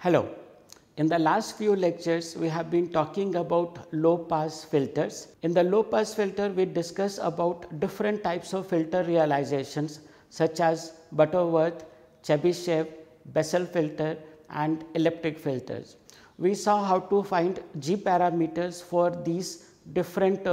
Hello. In the last few lectures, we have been talking about low pass filters. In the low pass filter, we discuss about different types of filter realizations such as Butterworth, Chebyshev, Bessel filter and elliptic filters. We saw how to find G parameters for these different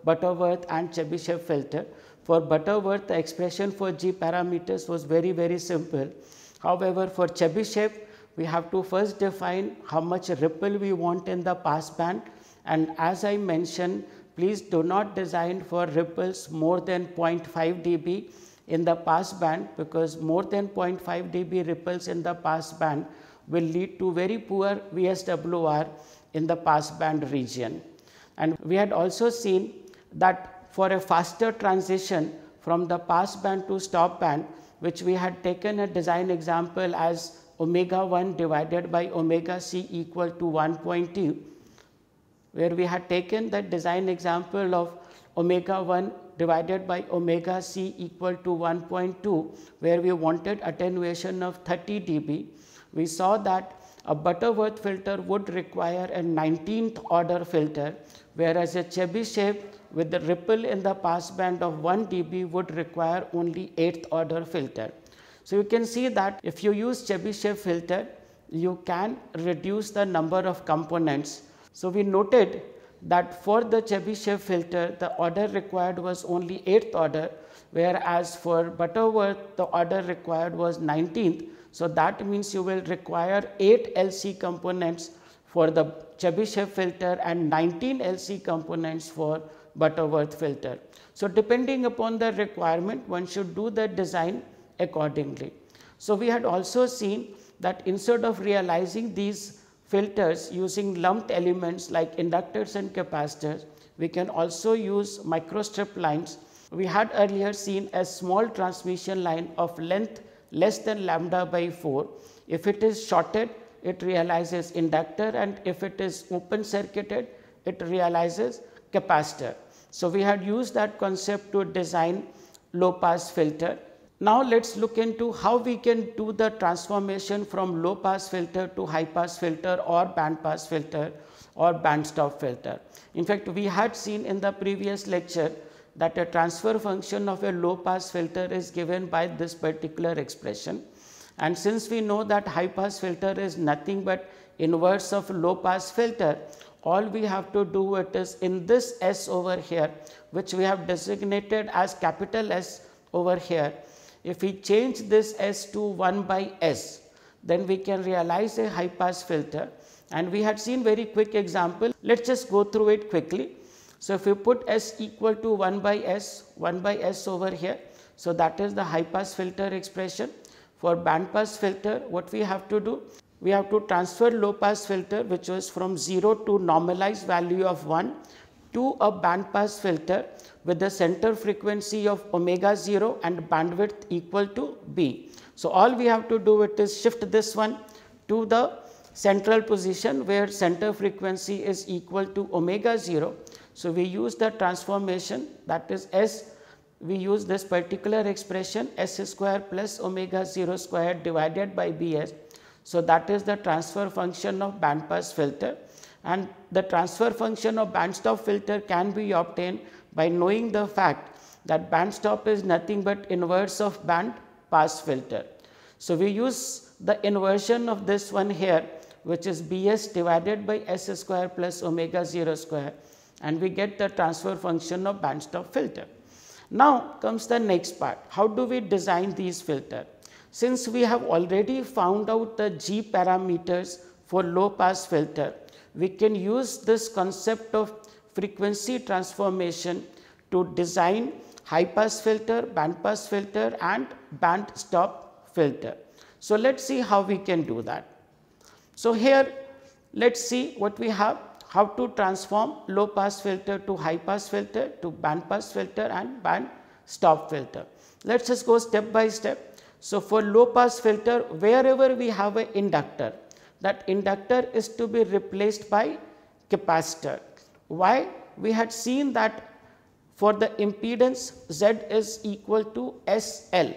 Butterworth and Chebyshev filter. For Butterworth, the expression for G parameters was very simple. However, for Chebyshev, we have to first define how much ripple we want in the pass band, and as I mentioned, please do not design for ripples more than 0.5 dB in the pass band, because more than 0.5 dB ripples in the pass band will lead to very poor VSWR in the pass band region. And we had also seen that for a faster transition from the pass band to stop band, which we had taken a design example as omega 1 divided by omega c equal to 1.2, where we had taken the design example of omega 1 divided by omega c equal to 1.2, where we wanted attenuation of 30 dB. We saw that a Butterworth filter would require a 19th order filter, whereas a Chebyshev with the ripple in the pass band of 1 dB would require only 8th order filter. So, you can see that if you use Chebyshev filter, you can reduce the number of components. So, we noted that for the Chebyshev filter, the order required was only 8th order, whereas for Butterworth, the order required was 19th. So, that means you will require 8 LC components for the Chebyshev filter and 19 LC components for Butterworth filter. So, depending upon the requirement, one should do the design accordingly. So, we had also seen that instead of realizing these filters using lumped elements like inductors and capacitors, we can also use microstrip lines. We had earlier seen a small transmission line of length less than lambda by 4. If it is shorted, it realizes inductor, and if it is open circuited, it realizes capacitor. So, we had used that concept to design low pass filter. Now, let us look into how we can do the transformation from low pass filter to high pass filter or band pass filter or band stop filter. In fact, we had seen in the previous lecture that a transfer function of a low pass filter is given by this particular expression. And since we know that high pass filter is nothing but inverse of low pass filter, all we have to do it is in this S over here, which we have designated as capital S over here. If we change this S to 1 by S, then we can realize a high pass filter, and we had seen very quick example. Let us just go through it quickly. So, if you put S equal to 1 by S over here, so that is the high pass filter expression. For band pass filter, what we have to do? We have to transfer low pass filter, which was from 0 to normalized value of 1 to a band pass filter with the center frequency of omega 0 and bandwidth equal to B. So, all we have to do it is shift this one to the central position where center frequency is equal to omega 0. So, we use the transformation, that is S, we use this particular expression S square plus omega 0 square divided by Bs. So, that is the transfer function of band pass filter, and the transfer function of band stop filter can be obtained by knowing the fact that band stop is nothing but inverse of band pass filter. So, we use the inversion of this one here, which is Bs divided by S square plus omega 0 square, and we get the transfer function of band stop filter. Now, comes the next part. How do we design these filters? Since we have already found out the G parameters for low pass filter, we can use this concept of frequency transformation to design high pass filter, band pass filter and band stop filter. So, let us see how we can do that. So, here let us see what we have, how to transform low pass filter to high pass filter to band pass filter and band stop filter. Let us just go step by step. So, for low pass filter, wherever we have an inductor, that inductor is to be replaced by capacitor. Why? We had seen that for the impedance Z is equal to SL,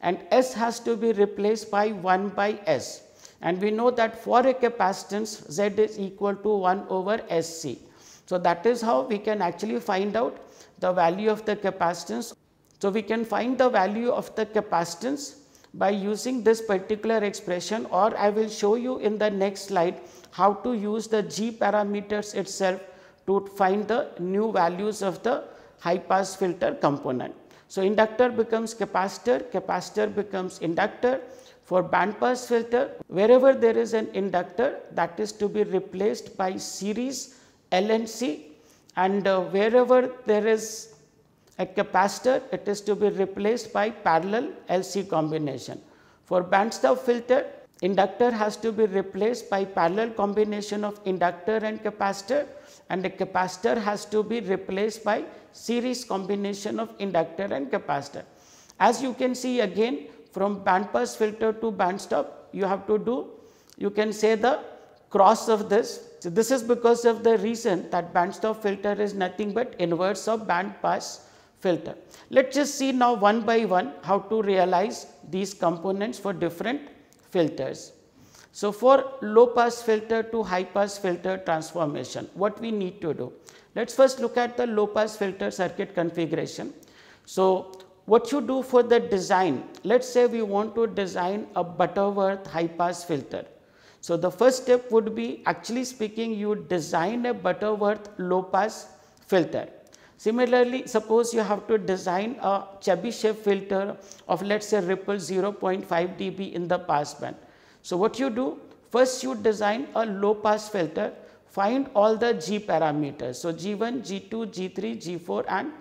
and S has to be replaced by 1 by S. and we know that for a capacitance Z is equal to 1 over SC. So, that is how we can actually find out the value of the capacitance. So, we can find the value of the capacitance by using this particular expression, or I will show you in the next slide how to use the G parameters itself to find the new values of the high pass filter component. So, inductor becomes capacitor, capacitor becomes inductor. For band pass filter, wherever there is an inductor, that is to be replaced by series L and C, and wherever there is a capacitor, it is to be replaced by parallel LC combination. For band stop filter, inductor has to be replaced by parallel combination of inductor and capacitor, and the capacitor has to be replaced by series combination of inductor and capacitor. As you can see, again, from band pass filter to band stop, you have to do, you can say, the cross of this. So, this is because of the reason that band stop filter is nothing but inverse of band pass filter. Let us just see now one by one how to realize these components for different filters. So, for low pass filter to high pass filter transformation, what we need to do? Let us first look at the low pass filter circuit configuration. So, what you do for the design, let us say we want to design a Butterworth high pass filter. So, the first step would be, actually speaking, you design a Butterworth low pass filter. Similarly, suppose you have to design a Chebyshev filter of, let us say, ripple 0.5 dB in the pass band. So, what you do? First you design a low pass filter, find all the G parameters. So, G1, G2, G3, G4 and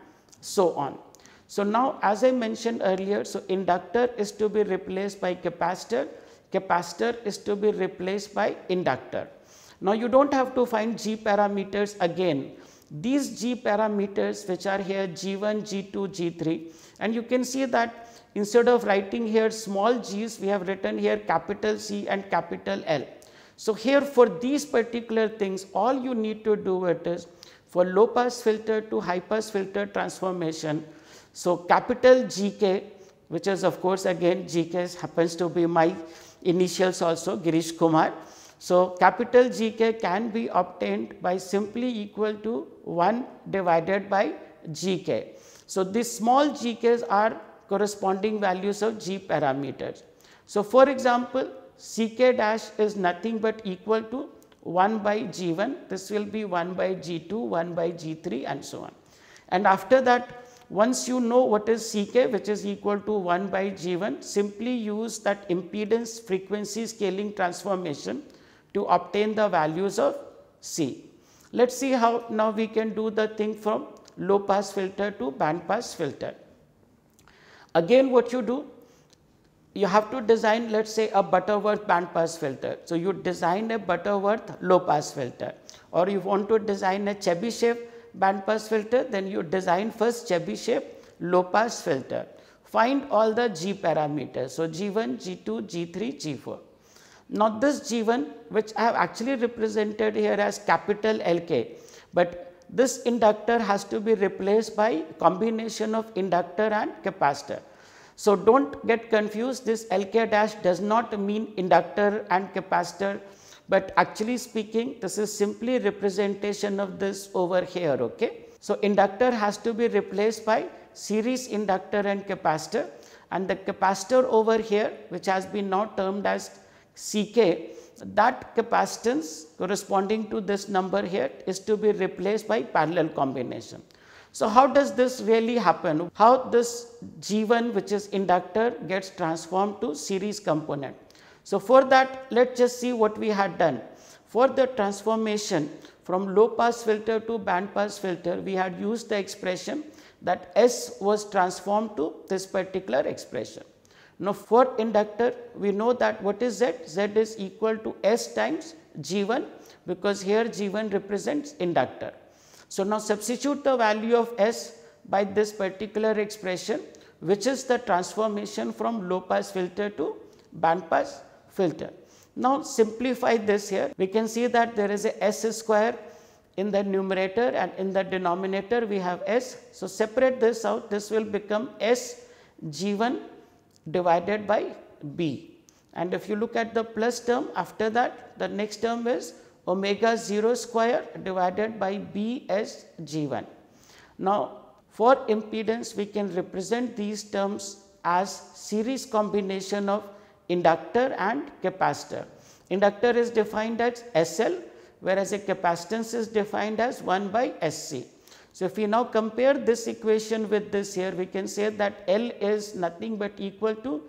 so on. So, now as I mentioned earlier, so inductor is to be replaced by capacitor, capacitor is to be replaced by inductor. Now, you do not have to find G parameters again. These G parameters which are here G1, G2, G3, and you can see that instead of writing here small g's, we have written here capital C and capital L. So, here for these particular things, all you need to do it is, for low pass filter to high pass filter transformation, so capital GK, which is of course again GK happens to be my initials also, Girish Kumar. So, capital GK can be obtained by simply equal to 1 divided by GK. So, these small GKs are corresponding values of G parameters. So, for example, CK dash is nothing but equal to 1 by G1, this will be 1 by G2, 1 by G3 and so on. And after that, once you know what is CK, which is equal to 1 by G1, simply use that impedance frequency scaling transformation to obtain the values of C. Let us see how now we can do the thing from low pass filter to band pass filter. Again, what you do? You have to design, let us say, a Butterworth band pass filter. So, you design a Butterworth low pass filter, or you want to design a Chebyshev band pass filter, then you design first Chebyshev low pass filter. Find all the G parameters. So, G1, G2, G3, G4. Now, this G1, which I have actually represented here as capital LK, but this inductor has to be replaced by combination of inductor and capacitor. So, do not get confused, this LK dash does not mean inductor and capacitor, but actually speaking this is simply representation of this over here. Okay. So, inductor has to be replaced by series inductor and capacitor, and the capacitor over here, which has been now termed as CK, that capacitance corresponding to this number here is to be replaced by parallel combination. So, how does this really happen? How this G1, which is inductor, gets transformed to series component? So, for that, let us just see what we had done. For the transformation from low pass filter to band pass filter, we had used the expression that S was transformed to this particular expression. Now, for inductor, we know that what is Z? Z is equal to S times G1, because here G1 represents inductor. So, now substitute the value of S by this particular expression, which is the transformation from low pass filter to band pass filter. Now, simplify this here, we can see that there is a S square in the numerator and in the denominator we have S. So, separate this out, this will become S G1 divided by B, and if you look at the plus term, after that the next term is omega 0 square divided by BSG1. Now, for impedance we can represent these terms as series combination of inductor and capacitor. Inductor is defined as SL, whereas a capacitance is defined as 1 by SC. So, if we now compare this equation with this here, we can say that L is nothing but equal to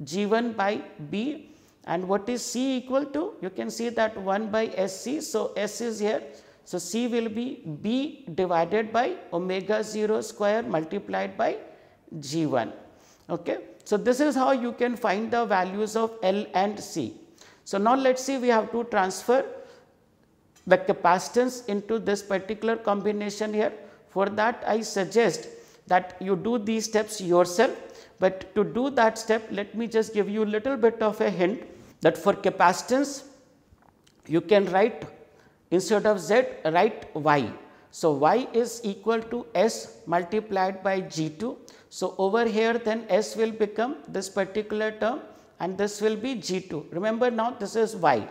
G1 by B, and what is C equal to? You can see that 1 by SC. So, S is here. So, C will be B divided by omega 0 square multiplied by G1. Okay. So, this is how you can find the values of L and C. So, now let us see, we have to transfer the capacitance into this particular combination here. For that I suggest that you do these steps yourself, but to do that step let me just give you a little bit of a hint that for capacitance you can write, instead of Z write Y. So, Y is equal to S multiplied by G2. So, over here then S will become this particular term and this will be G2. Remember, now this is Y,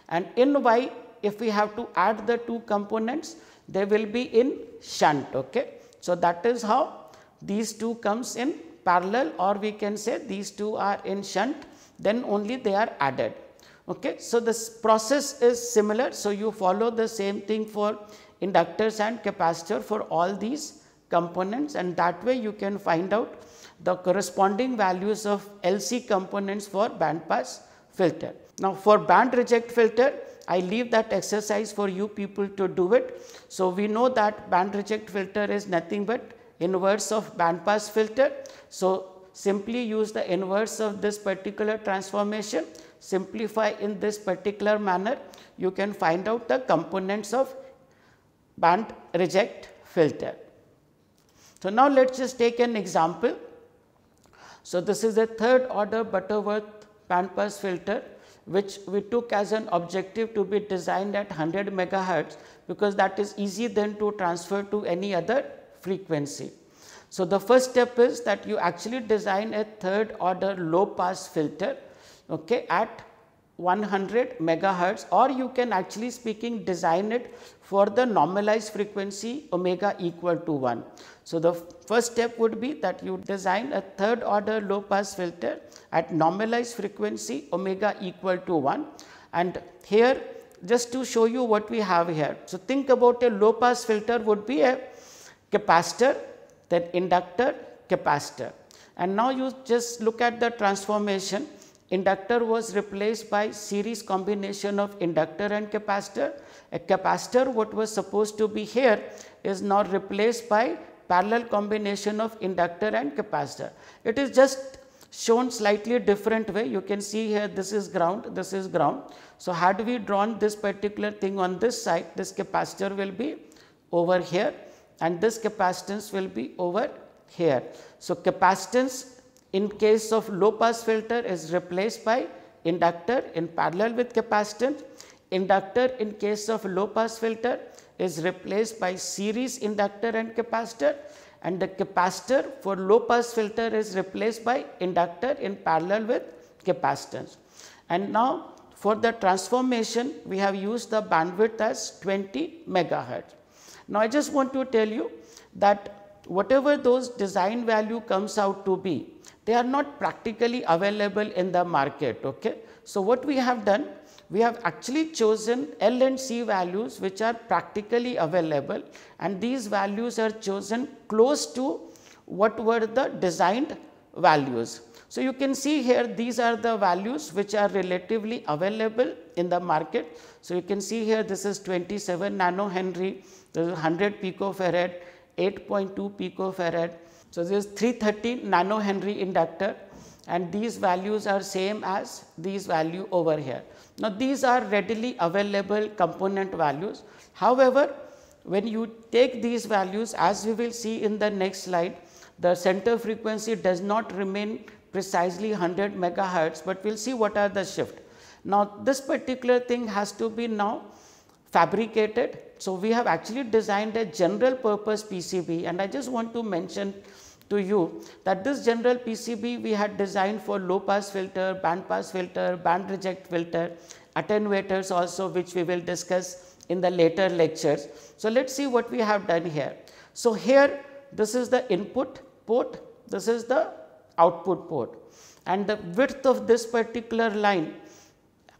and in Y if we have to add the two components, they will be in shunt. Okay. So, that is how these two comes in parallel, or we can say these two are in shunt, then only they are added. Okay. So, this process is similar. So, you follow the same thing for inductors and capacitor for all these components, and that way you can find out the corresponding values of LC components for band pass filter. Now, for band reject filter, I leave that exercise for you people to do it. So, we know that band reject filter is nothing but inverse of band pass filter. So, simply use the inverse of this particular transformation, simplify in this particular manner, you can find out the components of band reject filter. So, now let us just take an example. So, this is a third order Butterworth band pass filter, which we took as an objective to be designed at 100 megahertz, because that is easy then to transfer to any other frequency. So, the first step is that you actually design a third order low pass filter, okay, at 100 megahertz, or you can actually speaking design it for the normalized frequency omega equal to 1. So, the first step would be that you design a third order low pass filter at normalized frequency omega equal to 1, and here just to show you what we have here. So, think about a low pass filter would be a capacitor, then inductor, capacitor, and now you just look at the transformation. Inductor was replaced by series combination of inductor and capacitor. A capacitor, what was supposed to be here, is now replaced by parallel combination of inductor and capacitor. It is just shown slightly different way. You can see here this is ground, this is ground. So, had we drawn this particular thing on this side, this capacitor will be over here and this capacitance will be over here. So, capacitance in case of low pass filter is replaced by inductor in parallel with capacitance. Inductor in case of low pass filter is replaced by series inductor and capacitor, and the capacitor for low pass filter is replaced by inductor in parallel with capacitance. And now, for the transformation we have used the bandwidth as 20 megahertz. Now, I just want to tell you that whatever those design value comes out to be, they are not practically available in the market. Okay. So, what we have done, we have actually chosen L and C values which are practically available, and these values are chosen close to what were the designed values. So, you can see here these are the values which are relatively available in the market. So, you can see here this is 27 nanohenry, this is 100 picofarad, 8.2 picofarad. So, this is 330 nanohenry inductor, and these values are same as these value over here. Now, these are readily available component values. However, when you take these values, as we will see in the next slide, the center frequency does not remain precisely 100 megahertz, but we will see what are the shift. Now, this particular thing has to be now fabricated. So, we have actually designed a general purpose PCB, and I just want to mention to you that this general PCB we had designed for low pass filter, band pass filter, band reject filter, attenuators also, which we will discuss in the later lectures. So, let us see what we have done here. So, here this is the input port, this is the output port, and the width of this particular line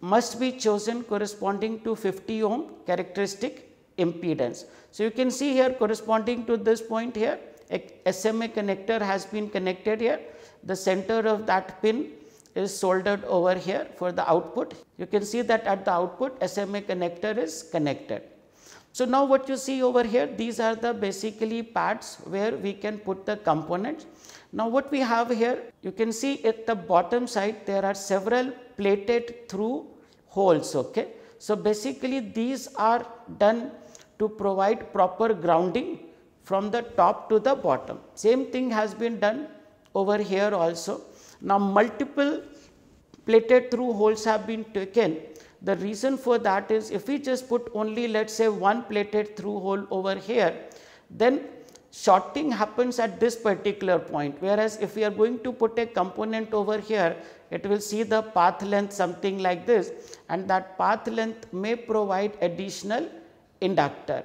must be chosen corresponding to 50 ohm characteristic impedance. So, you can see here corresponding to this point here, a SMA connector has been connected here, the center of that pin is soldered over here for the output. You can see that at the output SMA connector is connected. So, now what you see over here, these are the basically pads where we can put the components. Now, what we have here, you can see at the bottom side there are several plated through holes. Okay. So, basically these are done to provide proper grounding from the top to the bottom. Same thing has been done over here also. Now, multiple plated through holes have been taken. The reason for that is if we just put only let us say one plated through hole over here, then shorting happens at this particular point, whereas if we are going to put a component over here, it will see the path length something like this, and that path length may provide additional inductor.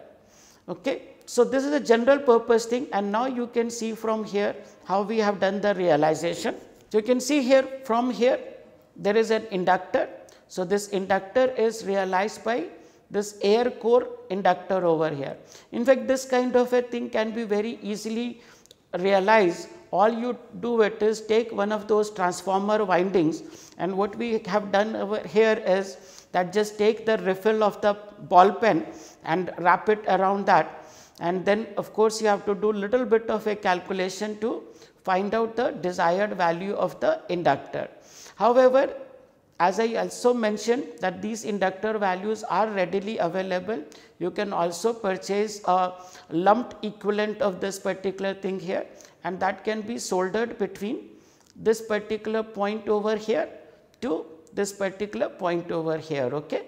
Okay. So, this is a general purpose thing, and now you can see from here how we have done the realization. So, you can see here from here there is an inductor. So, this inductor is realized by this air core inductor over here. In fact, this kind of a thing can be very easily realized. All you do it is take one of those transformer windings, and what we have done over here is that just take the refill of the ball pen and wrap it around that, and then of course, you have to do little bit of a calculation to find out the desired value of the inductor. However, as I also mentioned that these inductor values are readily available, you can also purchase a lumped equivalent of this particular thing here, and that can be soldered between this particular point over here to this particular point over here. Okay.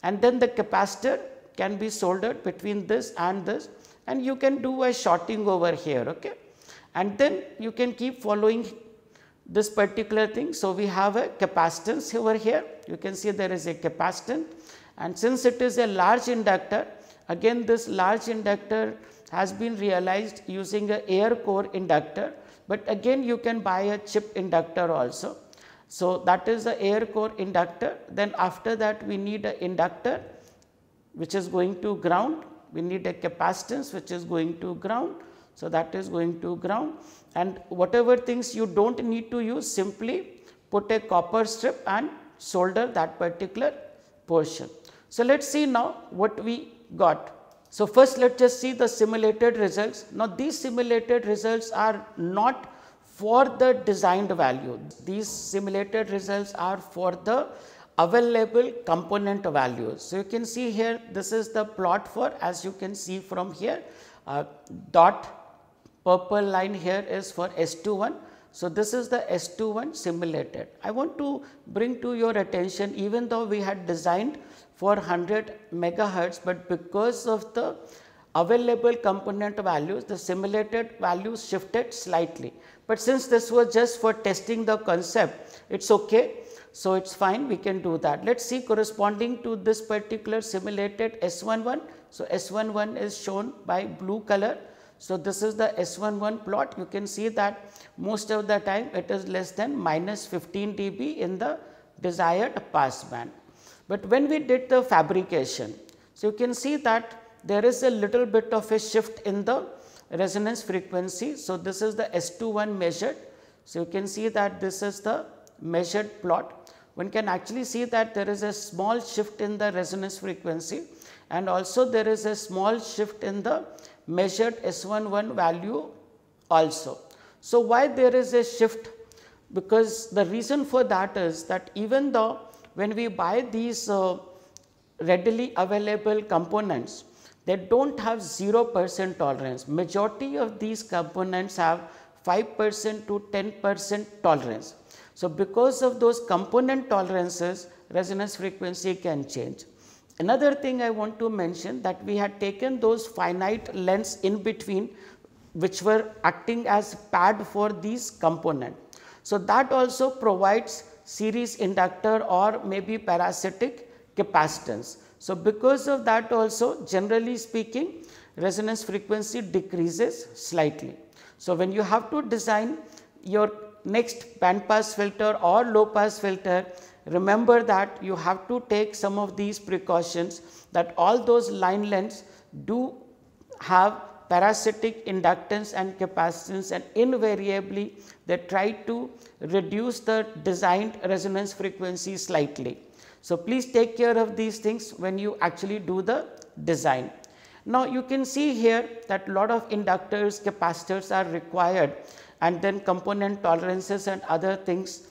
And then the capacitor can be soldered between this, and you can do a shorting over here. Okay. And then you can keep following this particular thing. So, we have a capacitance over here, you can see there is a capacitance, and since it is a large inductor, again this large inductor has been realized using a air core inductor, but again you can buy a chip inductor also. So, that is the air core inductor. Then after that we need an inductor which is going to ground, we need a capacitance which is going to ground. So, that is going to ground, and whatever things you do not need to use, simply put a copper strip and solder that particular portion. So, let us see now what we got. So, first let us just see the simulated results. Now, these simulated results are not for the designed value, these simulated results are for the available component values. So, you can see here this is the plot for, as you can see from here, dot purple line here is for S21. So, this is the S21 simulated. I want to bring to your attention, even though we had designed for 100 megahertz, but because of the available component values, the simulated values shifted slightly. But since this was just for testing the concept, it is okay. So, it is fine, we can do that. Let us see corresponding to this particular simulated S11. So, S11 is shown by blue color. So, this is the S11 plot. You can see that most of the time it is less than minus 15 dB in the desired pass band. But when we did the fabrication, so you can see that there is a little bit of a shift in the resonance frequency. So, this is the S21 measured. So, you can see that this is the measured plot. One can actually see that there is a small shift in the resonance frequency, and also there is a small shift in the measured S11 value also. So, why there is a shift? Because the reason for that is that even though when we buy these readily available components, they do not have 0% tolerance. Majority of these components have 5% to 10% tolerance. So, because of those component tolerances, resonance frequency can change. Another thing I want to mention, that we had taken those finite lengths in between which were acting as pad for these components. So, that also provides series inductor or maybe parasitic capacitance. So, because of that also, generally speaking, resonance frequency decreases slightly. So, when you have to design your next band pass filter or low pass filter, remember that you have to take some of these precautions, that all those line lengths do have parasitic inductance and capacitance, and invariably they try to reduce the designed resonance frequency slightly. So, please take care of these things when you actually do the design. Now, you can see here that lot of inductors, capacitors are required, and then component tolerances and other things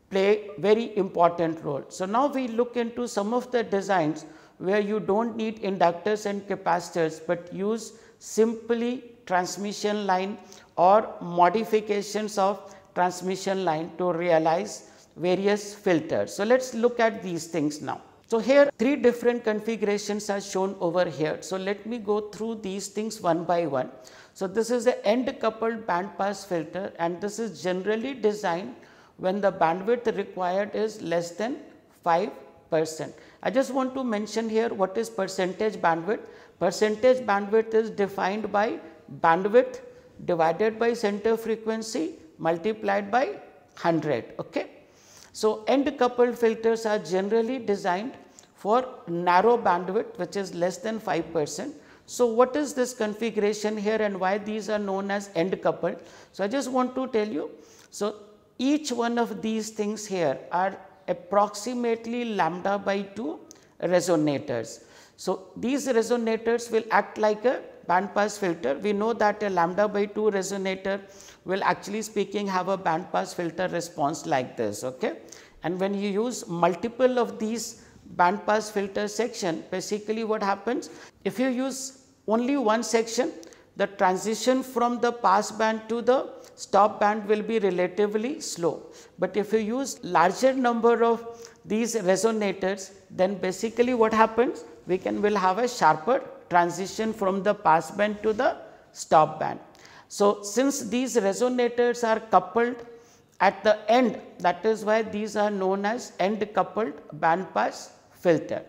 play very important role. So, now we look into some of the designs where you do not need inductors and capacitors, but use simply transmission line or modifications of transmission line to realize various filters. So, let us look at these things now. So, here 3 different configurations are shown over here. So, let me go through these things one by one. So, this is a end coupled band pass filter, and this is generally designed when the bandwidth required is less than 5%. I just want to mention here what is percentage bandwidth. Percentage bandwidth is defined by bandwidth divided by center frequency multiplied by 100. Okay. So, end coupled filters are generally designed for narrow bandwidth, which is less than 5%. So, what is this configuration here and why these are known as end coupled? So, I just want to tell you. So, each one of these things here are approximately lambda by 2 resonators. So, these resonators will act like a band pass filter. We know that a lambda by 2 resonator will actually speaking have a band pass filter response like this. Okay? And when you use multiple of these band pass filter section, basically what happens, if you use only one section, the transition from the pass band to the stop band will be relatively slow. But if you use larger number of these resonators, then basically what happens, will have a sharper transition from the pass band to the stop band. So, since these resonators are coupled at the end, that is why these are known as end coupled band pass filter.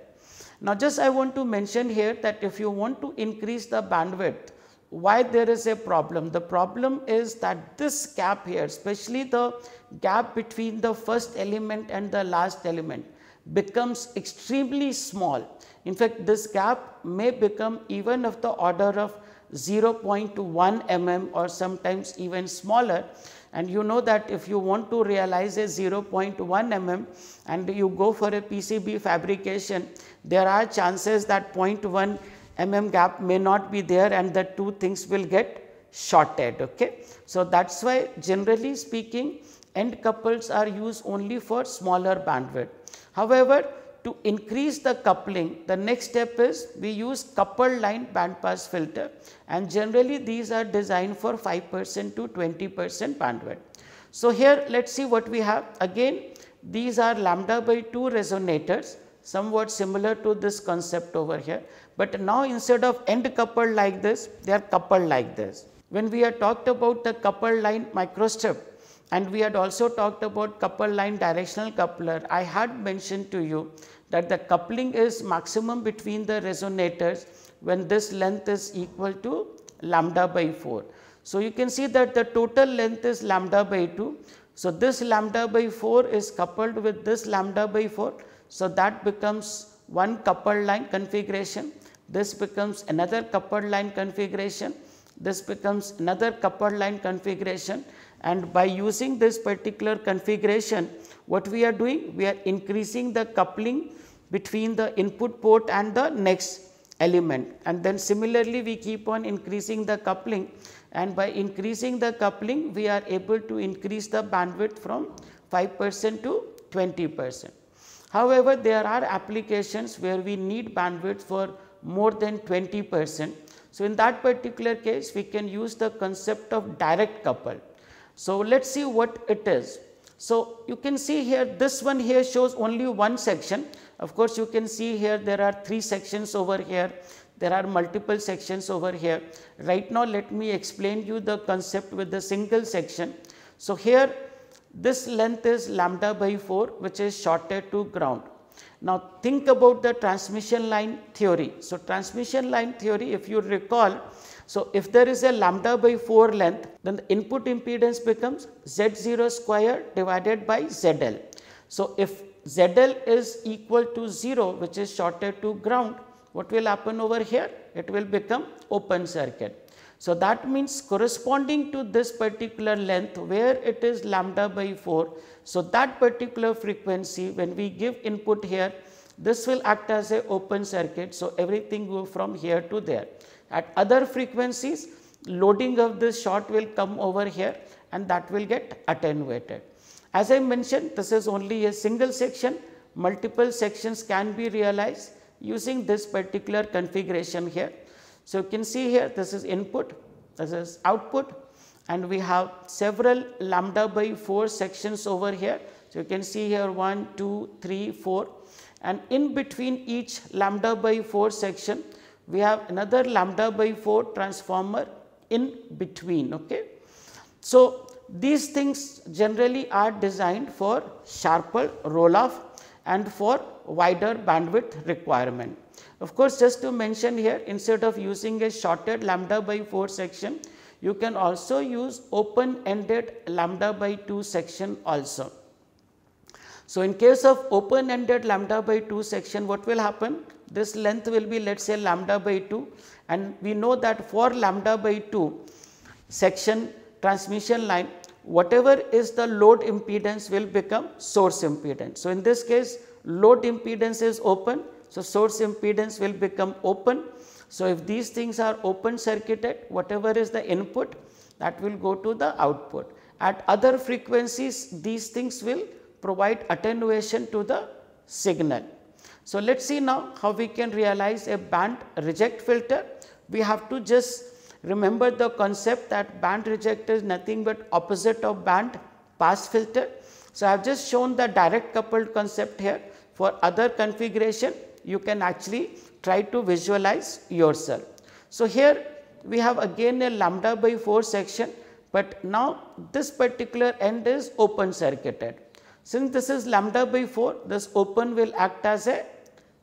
Now, just I want to mention here that if you want to increase the bandwidth, why there is a problem? The problem is that this gap here, especially the gap between the first element and the last element, becomes extremely small. In fact, this gap may become even of the order of 0.1 mm or sometimes even smaller. And you know that if you want to realize a 0.1 mm and you go for a PCB fabrication, there are chances that 0.1 mm gap may not be there and the two things will get shorted. Okay? So, that is why generally speaking end couples are used only for smaller bandwidth. However, to increase the coupling, the next step is we use coupled line band pass filter, and generally these are designed for 5% to 20% bandwidth. So, here let us see what we have. Again, these are lambda by 2 resonators, somewhat similar to this concept over here, but now instead of end coupled like this, they are coupled like this. When we had talked about the coupled line microstrip, and we had also talked about coupled line directional coupler, I had mentioned to you that the coupling is maximum between the resonators when this length is equal to lambda by 4. So, you can see that the total length is lambda by 2. So, this lambda by 4 is coupled with this lambda by 4. So, that becomes one coupled line configuration, this becomes another coupled line configuration, this becomes another coupled line configuration, and by using this particular configuration, what we are doing? We are increasing the coupling between the input port and the next element, and then similarly we keep on increasing the coupling, and by increasing the coupling we are able to increase the bandwidth from 5% to 20%. However, there are applications where we need bandwidth for more than 20%. So, in that particular case we can use the concept of direct couple. So, let us see what it is. So, you can see here this one here shows only one section. Of course, you can see here there are 3 sections over here, there are multiple sections over here. Right now, let me explain you the concept with the single section. So, here this length is lambda by 4, which is shorted to ground. Now, think about the transmission line theory. So, transmission line theory, if you recall, so if there is a lambda by 4 length, then the input impedance becomes Z0 square divided by ZL. So, if ZL is equal to 0, which is shorted to ground, what will happen over here? It will become open circuit. So, that means corresponding to this particular length where it is lambda by 4. So, that particular frequency, when we give input here, this will act as a open circuit. So, everything go from here to there. At other frequencies, loading of this short will come over here and that will get attenuated. As I mentioned, this is only a single section. Multiple sections can be realized using this particular configuration here. So, you can see here, this is input, this is output, and we have several lambda by 4 sections over here. So, you can see here 1, 2, 3, 4, and in between each lambda by 4 section, we have another lambda by 4 transformer in between. Okay. So, these things generally are designed for sharper roll off and for wider bandwidth requirement. Of course, just to mention here, instead of using a shorted lambda by 4 section, you can also use open ended lambda by 2 section also. So, in case of open ended lambda by 2 section, what will happen? This length will be, let us say, lambda by 2, and we know that for lambda by 2 section transmission line, whatever is the load impedance will become source impedance. So, in this case, load impedance is open. So, source impedance will become open. So, if these things are open circuited, whatever is the input, that will go to the output. At other frequencies, these things will provide attenuation to the signal. So, let us see now how we can realize a band reject filter. We have to just remember the concept that band reject is nothing but opposite of band pass filter. So, I have just shown the direct coupled concept here. For other configuration, you can actually try to visualize yourself. So, here we have again a lambda by 4 section, but now this particular end is open circuited. Since this is lambda by 4, this open will act as a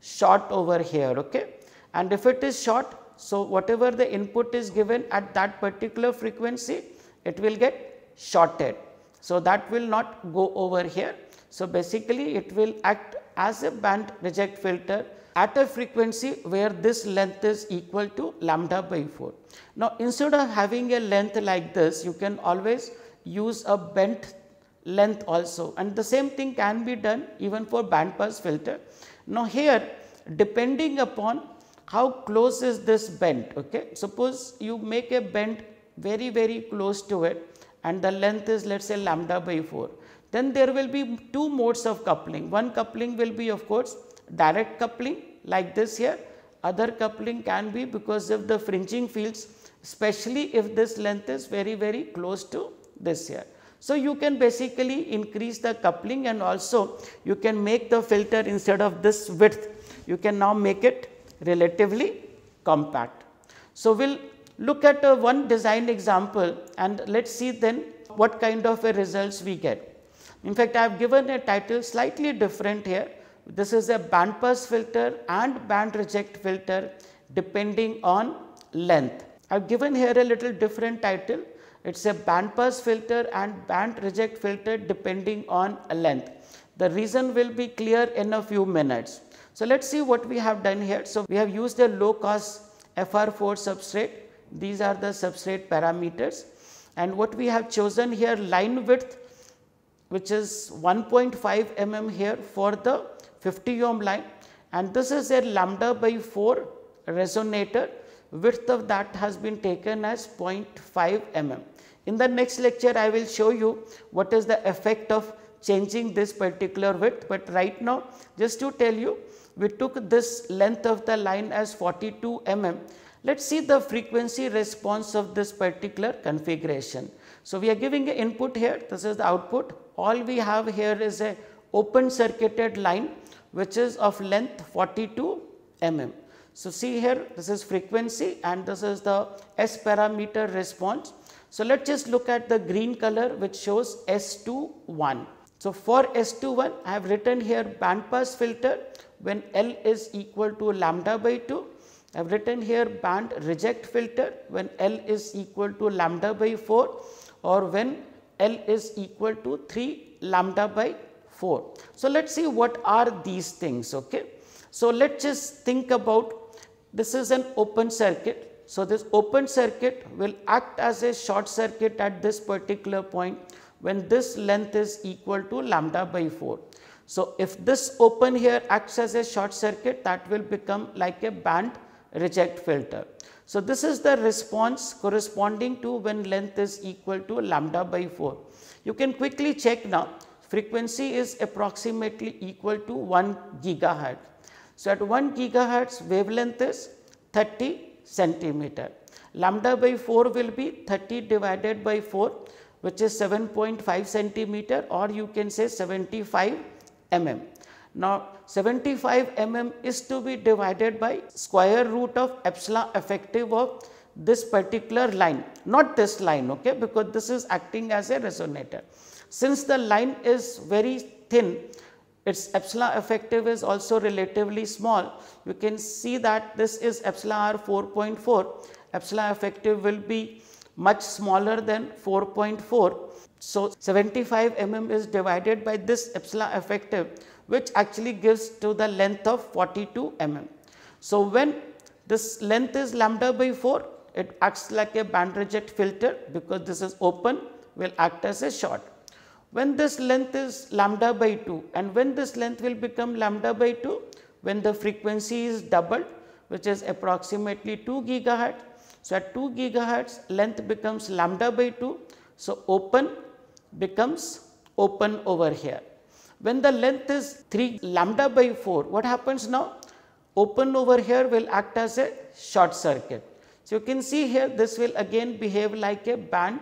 short over here. Okay. And if it is short, so whatever the input is given at that particular frequency, it will get shorted. So, that will not go over here. So, basically it will act as a band reject filter at a frequency where this length is equal to lambda by 4. Now, instead of having a length like this, you can always use a bent length also, and the same thing can be done even for band pass filter. Now, here depending upon how close is this bend, okay. Suppose you make a bend very close to it and the length is, let us say, lambda by 4. Then there will be two modes of coupling. One coupling will be, of course, direct coupling like this here. Other coupling can be because of the fringing fields, especially if this length is very close to this here. So, you can basically increase the coupling, and also you can make the filter, instead of this width, you can now make it relatively compact. So, we will look at one design example and let us see then what kind of a results we get. In fact, I have given a title slightly different here. This is a band pass filter and band reject filter depending on length. I have given here a little different title. It is a band pass filter and band reject filter depending on length. The reason will be clear in a few minutes. So, let us see what we have done here. So, we have used a low cost FR4 substrate. These are the substrate parameters, and what we have chosen here, line width, which is 1.5 mm here for the 50 ohm line, and this is a lambda by 4 resonator. Width of that has been taken as 0.5 mm. In the next lecture, I will show you what is the effect of changing this particular width, but right now just to tell you, we took this length of the line as 42 mm. Let us see the frequency response of this particular configuration. So, we are giving an input here, this is the output. All we have here is a open circuited line which is of length 42 mm. So, see here, this is frequency and this is the S parameter response. So, let us just look at the green color which shows S21. So, for S21 I have written here band pass filter when L is equal to lambda by 2. I have written here band reject filter when L is equal to lambda by 4 or when L is equal to 3 lambda by 4. So, let us see what are these things. Okay. So, let us just think about, this is an open circuit. So, this open circuit will act as a short circuit at this particular point when this length is equal to lambda by 4. So, if this open here acts as a short circuit, that will become like a band reject filter. So, this is the response corresponding to when length is equal to lambda by 4. You can quickly check now, frequency is approximately equal to 1 gigahertz. So, at 1 gigahertz wavelength is 30 centimeter. Lambda by 4 will be 30 divided by 4, which is 7.5 centimeter, or you can say 75 mm. Now, 75 mm is to be divided by square root of epsilon effective of this particular line, not this line, okay, because this is acting as a resonator. Since the line is very thin, its epsilon effective is also relatively small. You can see that this is epsilon r 4.4, epsilon effective will be much smaller than 4.4. So, 75 mm is divided by this epsilon effective, which actually gives to the length of 42 mm. So, when this length is lambda by 4, it acts like a band reject filter because this is open, will act as a short. When this length is lambda by 2 and when this length will become lambda by 2, when the frequency is doubled, which is approximately 2 gigahertz. So, at 2 gigahertz length becomes lambda by 2. So, open becomes open over here. When the length is 3 lambda by 4, what happens now? Open over here will act as a short circuit. So, you can see here this will again behave like a band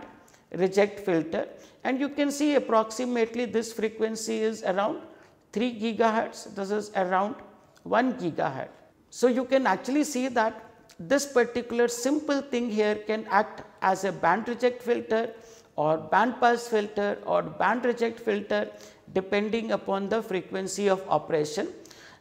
reject filter, and you can see approximately this frequency is around 3 gigahertz, this is around 1 gigahertz. So, you can actually see that this particular simple thing here can act as a band reject filter or band pass filter or band reject filter depending upon the frequency of operation,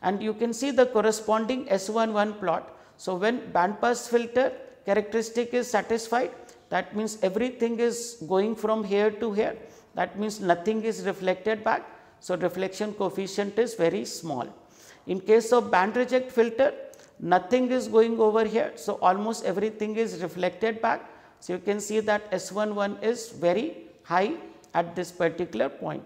and you can see the corresponding S11 plot. So, when band pass filter characteristic is satisfied, that means everything is going from here to here, that means nothing is reflected back. So, reflection coefficient is very small. In case of band reject filter, nothing is going over here. So, almost everything is reflected back. So, you can see that S11 is very high at this particular point.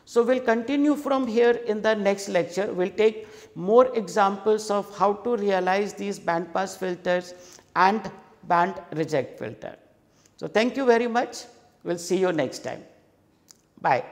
So, we will continue from here in the next lecture. We will take more examples of how to realize these band pass filters and band reject filter. So, thank you very much. We will see you next time. Bye.